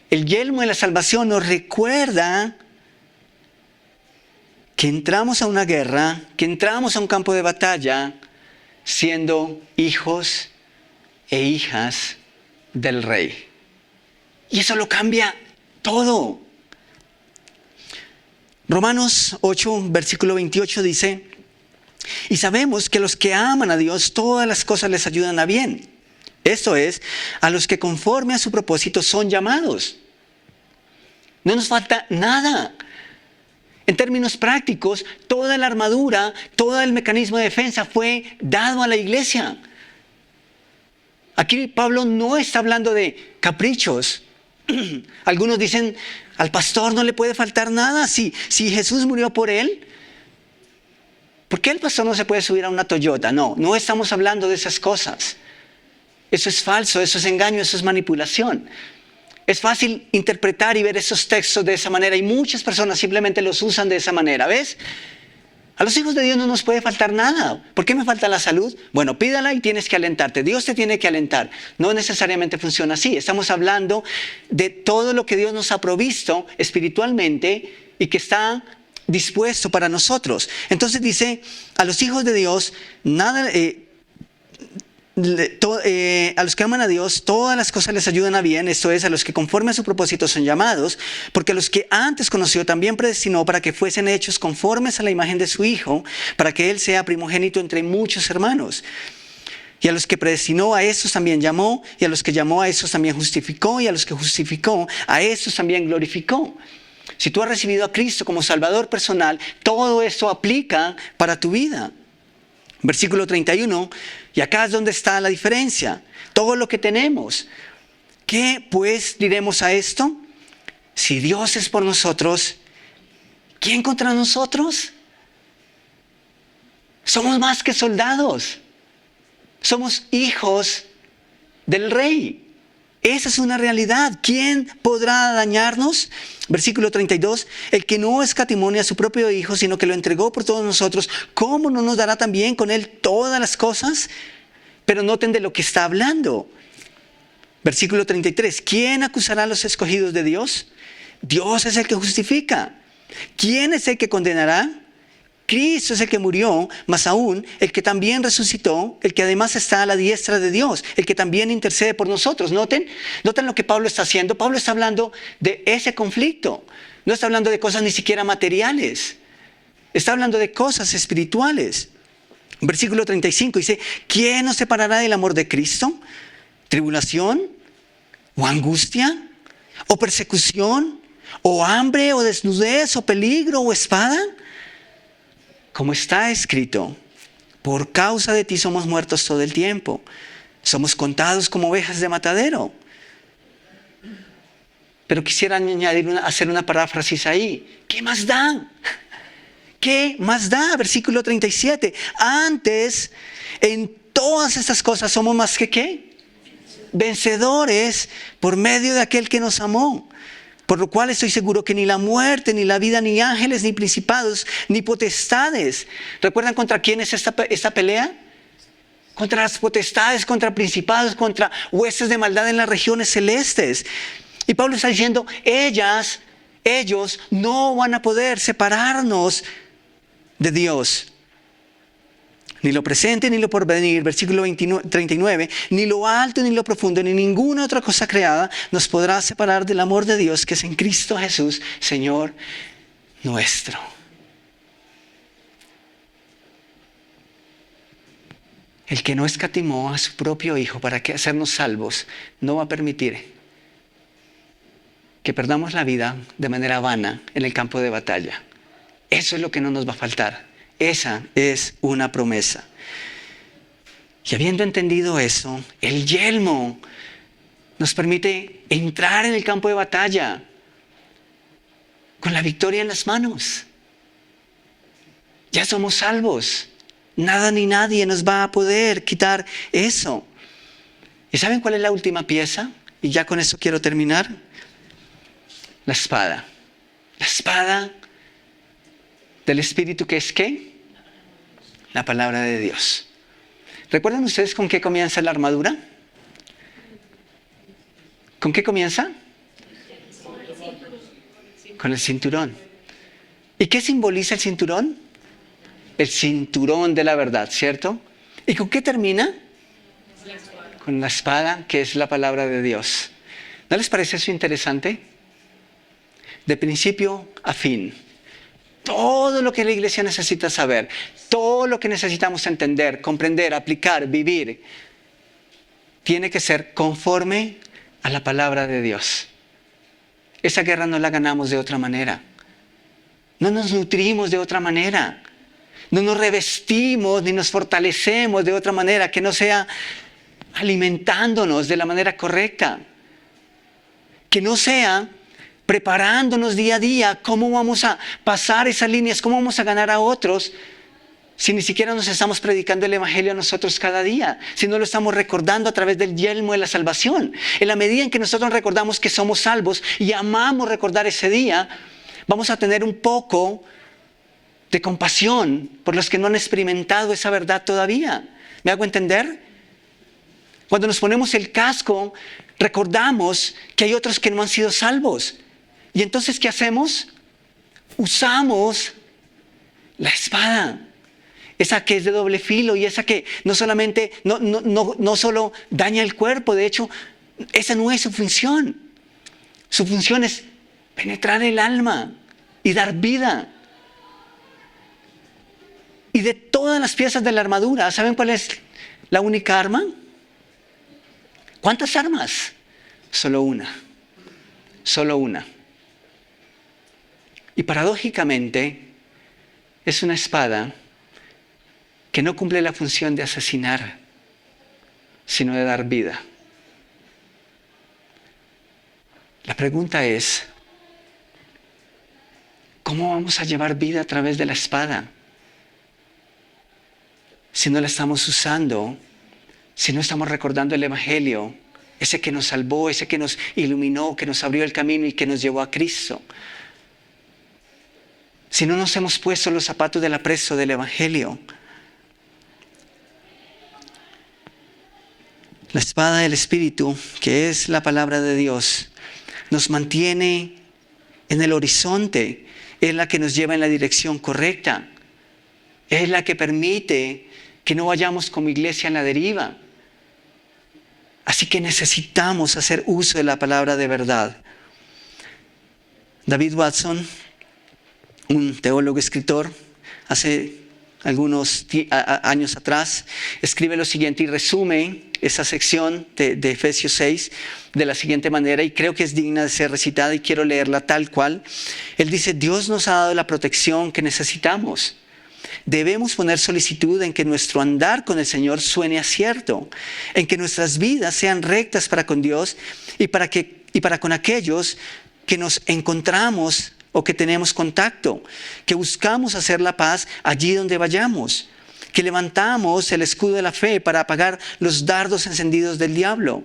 El yelmo de la salvación nos recuerda que entramos a una guerra, que entramos a un campo de batalla, siendo hijos e hijas del Rey. Y eso lo cambia todo. Romanos 8, versículo 28 dice: y sabemos que los que aman a Dios, todas las cosas les ayudan a bien. Esto es, a los que conforme a su propósito son llamados. No nos falta nada. En términos prácticos, toda la armadura, todo el mecanismo de defensa fue dado a la iglesia. Aquí Pablo no está hablando de caprichos. Algunos dicen, al pastor no le puede faltar nada. Si Jesús murió por él, ¿por qué el pastor no se puede subir a una Toyota? No estamos hablando de esas cosas. Eso es falso, eso es engaño, eso es manipulación. Es fácil interpretar y ver esos textos de esa manera y muchas personas simplemente los usan de esa manera. ¿Ves? A los hijos de Dios no nos puede faltar nada. ¿Por qué me falta la salud? Bueno, pídala y tienes que alentarte. Dios te tiene que alentar. No necesariamente funciona así. Estamos hablando de todo lo que Dios nos ha provisto espiritualmente y que está dispuesto para nosotros. Entonces dice, a los hijos de Dios, nada, a los que aman a Dios, todas las cosas les ayudan a bien, esto es, a los que conforme a su propósito son llamados, porque a los que antes conoció también predestinó para que fuesen hechos conformes a la imagen de su Hijo, para que Él sea primogénito entre muchos hermanos. Y a los que predestinó, a estos también llamó, y a los que llamó, a estos también justificó, y a los que justificó, a estos también glorificó. Si tú has recibido a Cristo como Salvador personal, todo esto aplica para tu vida. Versículo 31, y acá es donde está la diferencia. Todo lo que tenemos. ¿Qué pues diremos a esto? Si Dios es por nosotros, ¿quién contra nosotros? Somos más que soldados. Somos hijos del Rey. Esa es una realidad. ¿Quién podrá dañarnos? Versículo 32. El que no escatimó a su propio Hijo, sino que lo entregó por todos nosotros, ¿cómo no nos dará también con Él todas las cosas? Pero noten de lo que está hablando. Versículo 33. ¿Quién acusará a los escogidos de Dios? Dios es el que justifica. ¿Quién es el que condenará? Cristo es el que murió, más aún el que también resucitó, el que además está a la diestra de Dios, el que también intercede por nosotros. Noten lo que Pablo está haciendo. Pablo está hablando de ese conflicto. No está hablando de cosas ni siquiera materiales. Está hablando de cosas espirituales. Versículo 35 dice, ¿quién nos separará del amor de Cristo? ¿Tribulación? ¿O angustia? ¿O persecución? ¿O hambre? ¿O desnudez? ¿O peligro? ¿O espada? Como está escrito, por causa de ti somos muertos todo el tiempo. Somos contados como ovejas de matadero. Pero quisiera hacer una paráfrasis ahí. ¿Qué más da? ¿Qué más da? Versículo 37. Antes, en todas estas cosas somos más que ¿qué? Vencedores por medio de aquel que nos amó. Por lo cual estoy seguro que ni la muerte, ni la vida, ni ángeles, ni principados, ni potestades. ¿Recuerdan contra quién es esta pelea? Contra las potestades, contra principados, contra huestes de maldad en las regiones celestes. Y Pablo está diciendo, ellos no van a poder separarnos de Dios. Ni lo presente ni lo porvenir, versículo 39, ni lo alto ni lo profundo, ni ninguna otra cosa creada nos podrá separar del amor de Dios que es en Cristo Jesús, Señor nuestro. El que no escatimó a su propio Hijo para hacernos salvos, no va a permitir que perdamos la vida de manera vana en el campo de batalla. Eso es lo que no nos va a faltar. Esa es una promesa. Y habiendo entendido eso, el yelmo nos permite entrar en el campo de batalla con la victoria en las manos. Ya somos salvos. Nada ni nadie nos va a poder quitar eso. ¿Y saben cuál es la última pieza? Y ya con eso quiero terminar. La espada. La espada del Espíritu, que es ¿qué? La palabra de Dios. ¿Recuerdan ustedes con qué comienza la armadura? ¿Con qué comienza? Con el cinturón. ¿Y qué simboliza el cinturón? El cinturón de la verdad, ¿cierto? ¿Y con qué termina? Con la espada, que es la palabra de Dios. ¿No les parece eso interesante? De principio a fin. Todo lo que la iglesia necesita saber, todo lo que necesitamos entender, comprender, aplicar, vivir, tiene que ser conforme a la palabra de Dios. Esa guerra no la ganamos de otra manera. No nos nutrimos de otra manera. No nos revestimos ni nos fortalecemos de otra manera que no sea alimentándonos de la manera correcta. Que no sea preparándonos día a día, cómo vamos a pasar esas líneas, cómo vamos a ganar a otros, si ni siquiera nos estamos predicando el Evangelio a nosotros cada día, si no lo estamos recordando a través del yelmo de la salvación. En la medida en que nosotros recordamos que somos salvos y amamos recordar ese día, vamos a tener un poco de compasión por los que no han experimentado esa verdad todavía. ¿Me hago entender? Cuando nos ponemos el casco, recordamos que hay otros que no han sido salvos. Y entonces, ¿qué hacemos? Usamos la espada. esa que es de doble filo y esa que no solo daña el cuerpo, de hecho, esa no es su función. Su función es penetrar el alma y dar vida. Y de todas las piezas de la armadura, ¿saben cuál es la única arma? ¿Cuántas armas? Solo una. Solo una. Y paradójicamente, es una espada que no cumple la función de asesinar, sino de dar vida. La pregunta es, ¿cómo vamos a llevar vida a través de la espada? Si no la estamos usando, si no estamos recordando el Evangelio, ese que nos salvó, ese que nos iluminó, que nos abrió el camino y que nos llevó a Cristo. Si no nos hemos puesto los zapatos del apresto del Evangelio. La espada del Espíritu, que es la palabra de Dios, nos mantiene en el horizonte, es la que nos lleva en la dirección correcta, es la que permite que no vayamos como iglesia en la deriva. Así que necesitamos hacer uso de la palabra de verdad. David Watson, un teólogo escritor, hace algunos años atrás, escribe lo siguiente y resume esa sección de Efesios 6 de la siguiente manera, y creo que es digna de ser recitada y quiero leerla tal cual. Él dice: Dios nos ha dado la protección que necesitamos. Debemos poner solicitud en que nuestro andar con el Señor suene a cierto, en que nuestras vidas sean rectas para con Dios y para con aquellos que nos encontramos o que tenemos contacto, que buscamos hacer la paz allí donde vayamos, que levantamos el escudo de la fe para apagar los dardos encendidos del diablo,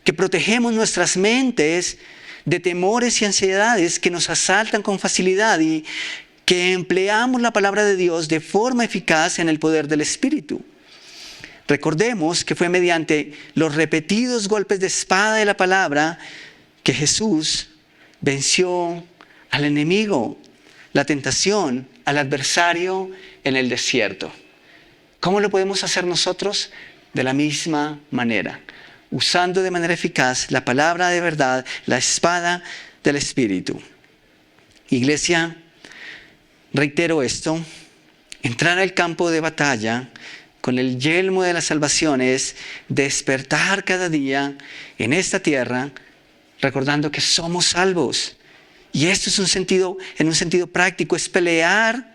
que protegemos nuestras mentes de temores y ansiedades que nos asaltan con facilidad y que empleamos la palabra de Dios de forma eficaz en el poder del Espíritu. Recordemos que fue mediante los repetidos golpes de espada de la palabra que Jesús venció al enemigo, la tentación, al adversario en el desierto. ¿Cómo lo podemos hacer nosotros? De la misma manera, usando de manera eficaz la palabra de verdad, la espada del Espíritu. Iglesia, reitero esto: entrar al campo de batalla con el yelmo de la salvación es despertar cada día en esta tierra recordando que somos salvos. Y esto es en un sentido práctico, es pelear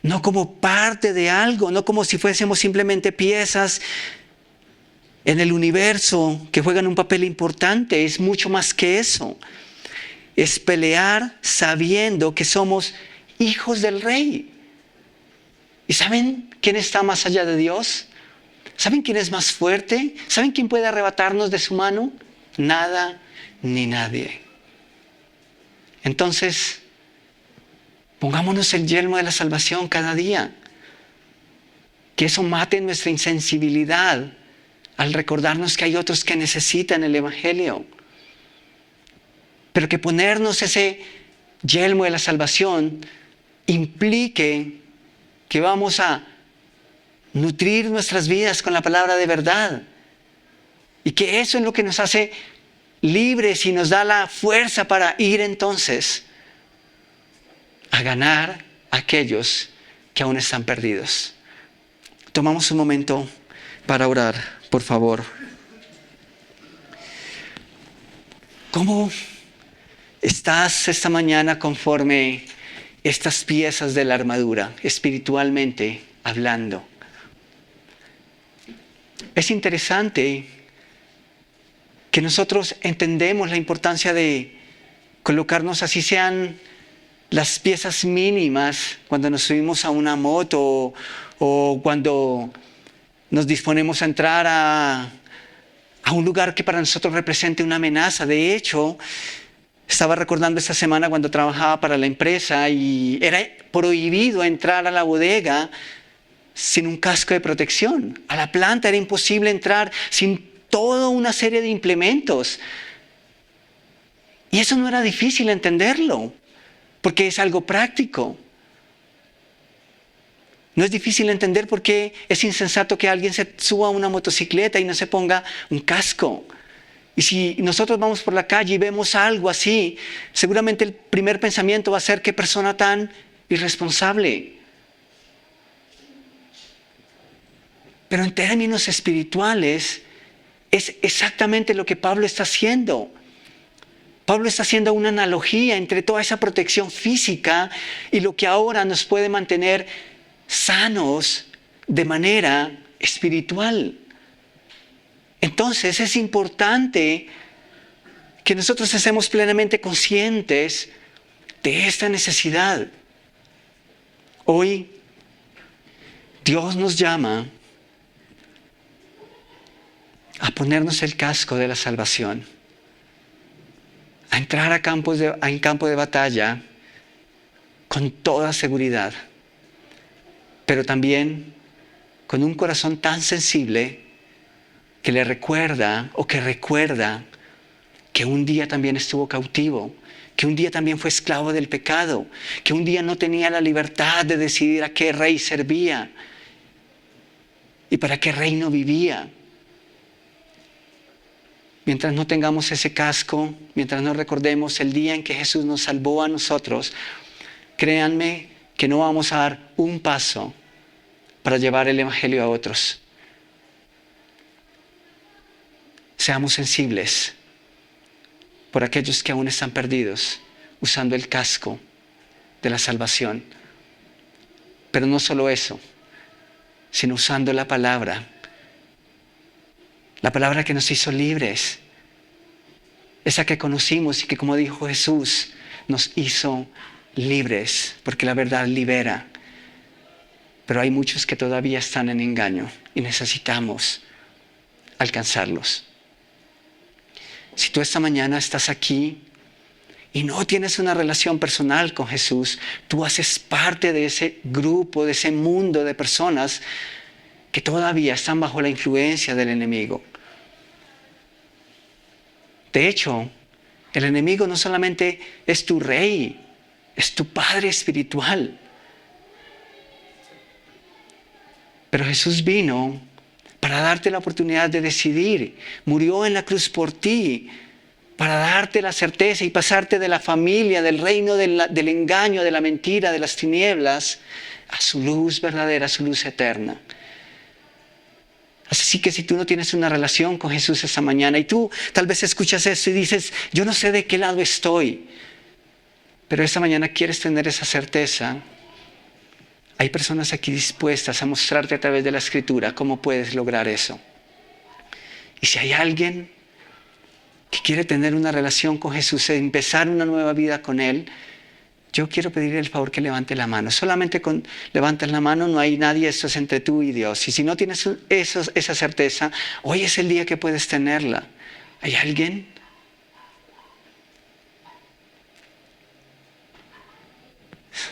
no como parte de algo, no como si fuésemos simplemente piezas en el universo que juegan un papel importante. Es mucho más que eso. Es pelear sabiendo que somos hijos del Rey. ¿Y saben quién está más allá de Dios? ¿Saben quién es más fuerte? ¿Saben quién puede arrebatarnos de su mano? Nada ni nadie. Entonces, pongámonos el yelmo de la salvación cada día. Que eso mate nuestra insensibilidad al recordarnos que hay otros que necesitan el Evangelio. Pero que ponernos ese yelmo de la salvación implique que vamos a nutrir nuestras vidas con la palabra de verdad. Y que eso es lo que nos hace libres y nos da la fuerza para ir entonces a ganar a aquellos que aún están perdidos. Tomamos un momento para orar, por favor. ¿Cómo estás esta mañana conforme estas piezas de la armadura, espiritualmente hablando? Es interesante que nosotros entendemos la importancia de colocarnos, así sean las piezas mínimas, cuando nos subimos a una moto o cuando nos disponemos a entrar a un lugar que para nosotros represente una amenaza. De hecho, estaba recordando esta semana cuando trabajaba para la empresa y era prohibido entrar a la bodega sin un casco de protección. A la planta era imposible entrar sin toda una serie de implementos. Y eso no era difícil entenderlo, porque es algo práctico. No es difícil entender por qué es insensato que alguien se suba a una motocicleta y no se ponga un casco. Y si nosotros vamos por la calle y vemos algo así, seguramente el primer pensamiento va a ser: qué persona tan irresponsable. Pero en términos espirituales es exactamente lo que Pablo está haciendo. Pablo está haciendo una analogía entre toda esa protección física y lo que ahora nos puede mantener sanos de manera espiritual. Entonces es importante que nosotros estemos plenamente conscientes de esta necesidad. Hoy Dios nos llama a ponernos el casco de la salvación, a entrar a campo de batalla con toda seguridad, pero también con un corazón tan sensible que le recuerda que un día también estuvo cautivo, que un día también fue esclavo del pecado, que un día no tenía la libertad de decidir a qué rey servía y para qué reino vivía. Mientras no tengamos ese casco, mientras no recordemos el día en que Jesús nos salvó a nosotros, créanme que no vamos a dar un paso para llevar el Evangelio a otros. Seamos sensibles por aquellos que aún están perdidos, usando el casco de la salvación. Pero no solo eso, sino usando la palabra que nos hizo libres, esa que conocimos y que, como dijo Jesús, nos hizo libres, porque la verdad libera. Pero hay muchos que todavía están en engaño y necesitamos alcanzarlos. Si tú esta mañana estás aquí y no tienes una relación personal con Jesús, tú haces parte de ese grupo, de ese mundo de personas que todavía están bajo la influencia del enemigo. De hecho, el enemigo no solamente es tu rey, es tu padre espiritual. Pero Jesús vino para darte la oportunidad de decidir. Murió en la cruz por ti, para darte la certeza y pasarte de la familia, del reino del engaño, de la mentira, de las tinieblas, a su luz verdadera, a su luz eterna. Así que si tú no tienes una relación con Jesús esta mañana y tú tal vez escuchas esto y dices: yo no sé de qué lado estoy, pero esta mañana quieres tener esa certeza, hay personas aquí dispuestas a mostrarte a través de la Escritura cómo puedes lograr eso. Y si hay alguien que quiere tener una relación con Jesús, empezar una nueva vida con Él, yo quiero pedirle el favor que levante la mano. Solamente con levantar la mano, no hay nadie, esto es entre tú y Dios. Y si no tienes esa certeza, hoy es el día que puedes tenerla. ¿Hay alguien?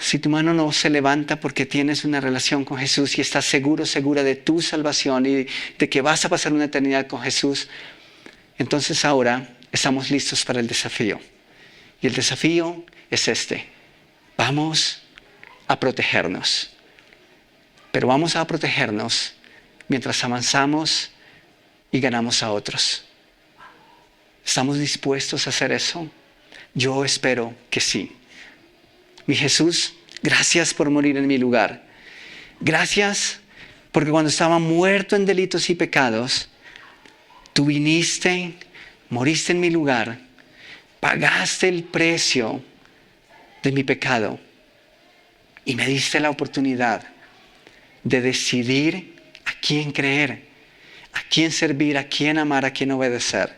Si tu mano no se levanta porque tienes una relación con Jesús y estás segura de tu salvación y de que vas a pasar una eternidad con Jesús, entonces ahora estamos listos para el desafío. Y el desafío es este. Vamos a protegernos. Pero vamos a protegernos mientras avanzamos y ganamos a otros. ¿Estamos dispuestos a hacer eso? Yo espero que sí. Mi Jesús, gracias por morir en mi lugar. Gracias porque cuando estaba muerto en delitos y pecados, tú viniste, moriste en mi lugar, pagaste el precio de mi pecado y me diste la oportunidad de decidir a quién creer, a quién servir, a quién amar, a quién obedecer.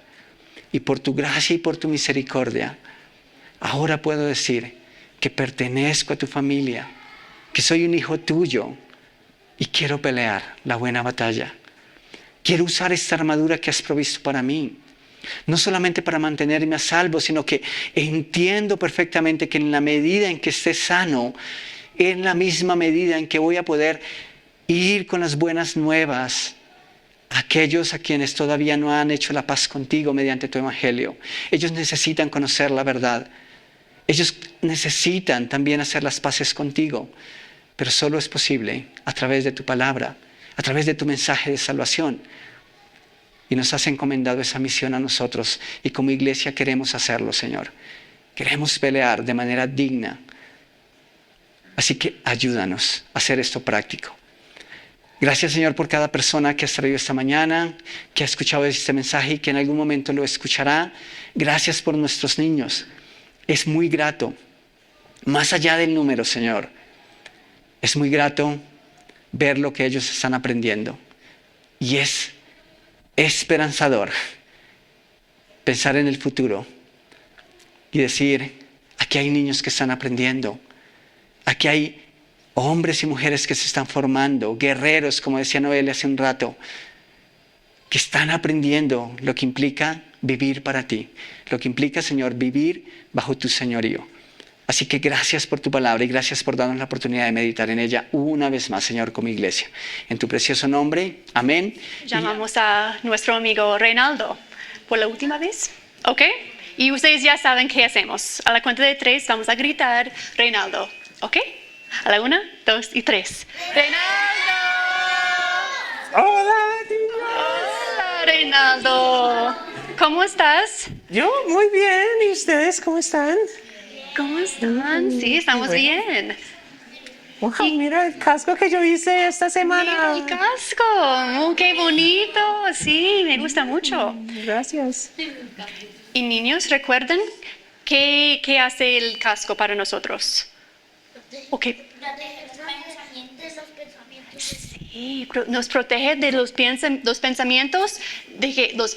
Y por tu gracia y por tu misericordia, ahora puedo decir que pertenezco a tu familia, que soy un hijo tuyo y quiero pelear la buena batalla. Quiero usar esta armadura que has provisto para mí. No solamente para mantenerme a salvo, sino que entiendo perfectamente que en la medida en que esté sano, en la misma medida en que voy a poder ir con las buenas nuevas a aquellos a quienes todavía no han hecho la paz contigo mediante tu evangelio. Ellos necesitan conocer la verdad. Ellos necesitan también hacer las paces contigo. pero solo es posible a través de tu palabra, a través de tu mensaje de salvación. Y nos has encomendado esa misión a nosotros y como iglesia queremos hacerlo, Señor. Queremos pelear de manera digna. Así que ayúdanos a hacer esto práctico. Gracias, Señor, por cada persona que has traído esta mañana, que ha escuchado este mensaje y que en algún momento lo escuchará. Gracias por nuestros niños. Es muy grato, más allá del número, Señor. Es muy grato ver lo que ellos están aprendiendo. Y es esperanzador pensar en el futuro y decir, aquí hay niños que están aprendiendo. Aquí hay hombres y mujeres que se están formando, guerreros, como decía Noel hace un rato, que están aprendiendo lo que implica vivir para ti, lo que implica, Señor, vivir bajo tu señorío. Así que gracias por tu palabra y gracias por darnos la oportunidad de meditar en ella una vez más, Señor, como iglesia. En tu precioso nombre, amén. Llamamos a nuestro amigo Reinaldo por la última vez, ¿ok? Y ustedes ya saben qué hacemos. A la cuenta de 3 vamos a gritar Reinaldo, ¿ok? A la 1, 2 y 3. ¡Reinaldo! Hola, niños. Hola, Reinaldo. ¿Cómo estás? Yo muy bien. ¿Y ustedes cómo están? ¿Cómo están? Sí, estamos bueno. bien. Wow, mira el casco que yo hice esta semana. Mira el casco. Oh, qué bonito. Sí, me gusta mucho. Gracias. Y niños, recuerden qué hace el casco para nosotros. Okay. Protege los pensamientos, los pensamientos. Sí, nos protege de los pensamientos, de que los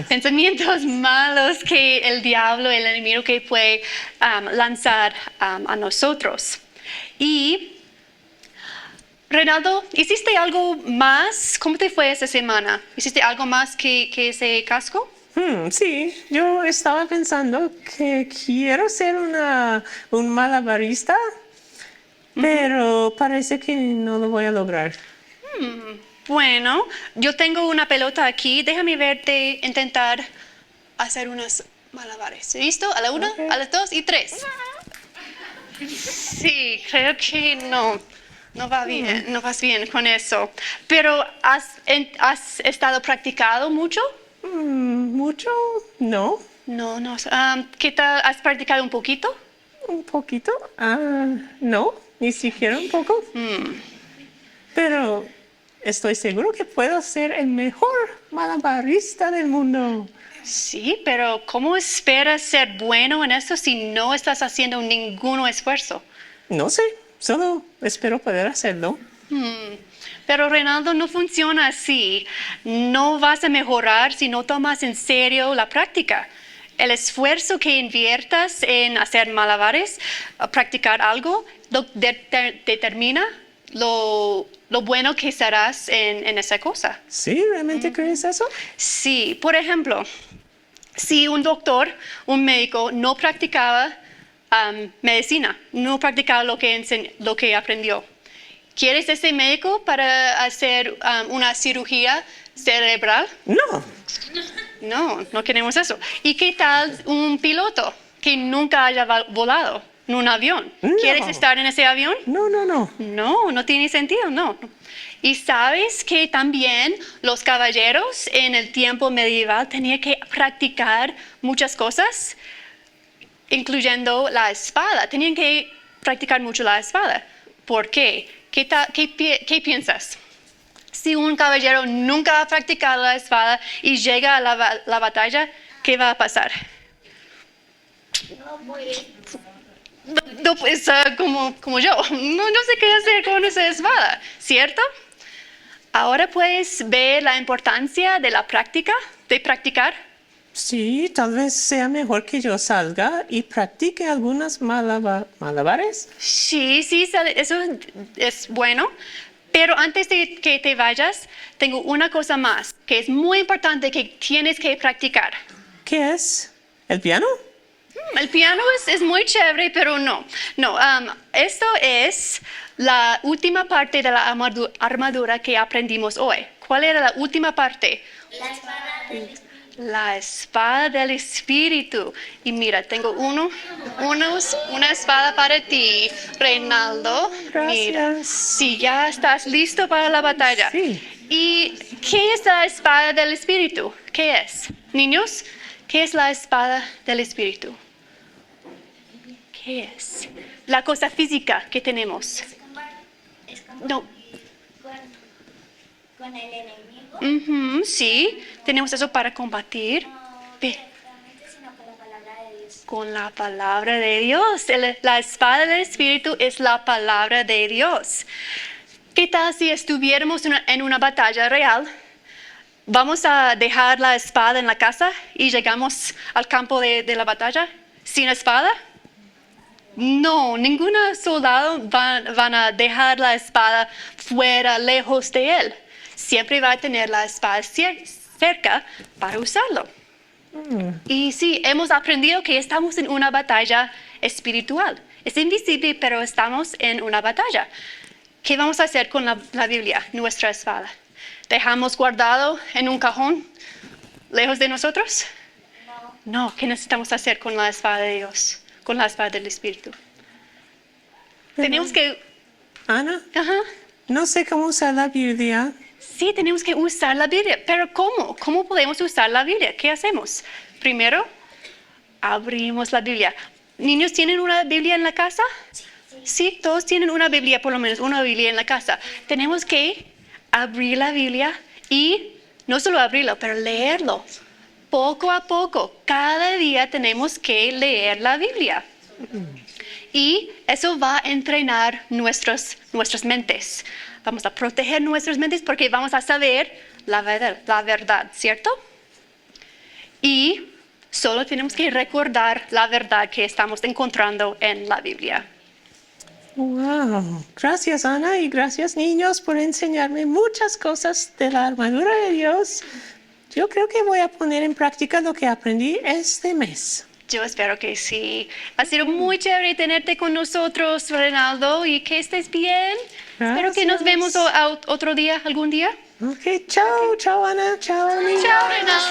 pensamientos malos que el diablo, el enemigo que puede lanzar a nosotros. Y Reinaldo, ¿hiciste algo más? ¿Cómo te fue esta semana? ¿Hiciste algo más que ese casco? Sí, yo estaba pensando que quiero ser un malabarista, pero parece que no lo voy a lograr. Bueno, yo tengo una pelota aquí. Déjame verte intentar hacer unos malabares. ¿Listo? A la 1, Okay. a las 2 y 3. Sí, creo que no va bien, no vas bien con eso. Pero ¿has estado practicando mucho? ¿Mucho? No. No. ¿Qué tal? ¿Has practicado un poquito? ¿Un poquito? No, ni siquiera un poco. Pero estoy seguro que puedo ser el mejor malabarista del mundo. Sí, pero ¿cómo esperas ser bueno en eso si no estás haciendo ningún esfuerzo? No sé, solo espero poder hacerlo. Pero Reinaldo, no funciona así. No vas a mejorar si no tomas en serio la práctica. El esfuerzo que inviertas en hacer malabares, practicar algo, determina lo bueno que serás en esa cosa. ¿Sí? ¿Realmente crees eso? Sí, por ejemplo, si un doctor, un médico, no practicaba medicina, no practicaba lo que aprendió, ¿quieres ese médico para hacer una cirugía cerebral? No. No queremos eso. ¿Y qué tal un piloto que nunca haya volado en un avión? No. ¿Quieres estar en ese avión? No. No tiene sentido, no. Y sabes que también los caballeros en el tiempo medieval tenían que practicar muchas cosas, incluyendo la espada. Tenían que practicar mucho la espada. ¿Por qué? ¿Qué piensas? Si un caballero nunca ha practicado la espada y llega a la batalla, ¿qué va a pasar? No voy. No pues como yo. No sé qué hacer con esa espada, ¿cierto? Ahora puedes ver la importancia de la práctica, de practicar. Sí, tal vez sea mejor que yo salga y practique algunas malabares. Sí, eso es bueno. Pero antes de que te vayas, tengo una cosa más que es muy importante que tienes que practicar. ¿Qué es? ¿El piano? El piano es muy chévere, pero no. Esto es la última parte de la armadura que aprendimos hoy. ¿Cuál era la última parte? La espada de La espada del Espíritu. Y mira, tengo una espada para ti, Reinaldo. Mira, Gracias. si ya estás listo para la batalla. Sí. ¿Y qué es la espada del Espíritu? ¿Qué es? Niños, ¿qué es la espada del Espíritu? ¿Qué es? La cosa física que tenemos. Es como No. con el enemigo. Sí, tenemos eso para combatir. No Ve, directamente, sino con la palabra de Dios. con la palabra de Dios. La espada del Espíritu es la palabra de Dios. ¿Qué tal si estuviéramos en una batalla real? ¿Vamos a dejar la espada en la casa y llegamos al campo de la batalla sin espada? No, ningún soldado van a dejar la espada fuera, lejos de él. Siempre va a tener la espada cerca para usarlo. Y sí, hemos aprendido que estamos en una batalla espiritual. Es invisible, pero estamos en una batalla. ¿Qué vamos a hacer con la Biblia, nuestra espada? ¿Dejamos guardado en un cajón lejos de nosotros? No, ¿qué necesitamos hacer con la espada de Dios? Con la espada del Espíritu. Tenemos que... Ana, Ajá. no sé cómo usar la Biblia. Sí, tenemos que usar la Biblia. Pero ¿cómo? ¿Cómo podemos usar la Biblia? ¿Qué hacemos? Primero, abrimos la Biblia. ¿Niños tienen una Biblia en la casa? Sí, todos tienen una Biblia, por lo menos una Biblia en la casa. Tenemos que abrir la Biblia y no solo abrirlo, pero leerlo. Poco a poco, cada día tenemos que leer la Biblia. Y eso va a entrenar nuestras mentes. Vamos a proteger nuestras mentes porque vamos a saber la verdad, ¿cierto? Y solo tenemos que recordar la verdad que estamos encontrando en la Biblia. Wow. Gracias, Ana, y gracias, niños, por enseñarme muchas cosas de la armadura de Dios. Yo creo que voy a poner en práctica lo que aprendí este mes. Yo espero que sí. Ha sido muy chévere tenerte con nosotros, Reinaldo, y que estés bien. Espero que nos Gracias. vemos otro día, algún día. Ok, chao, chao, Ana, chao, niños. Chao, Reinaldo.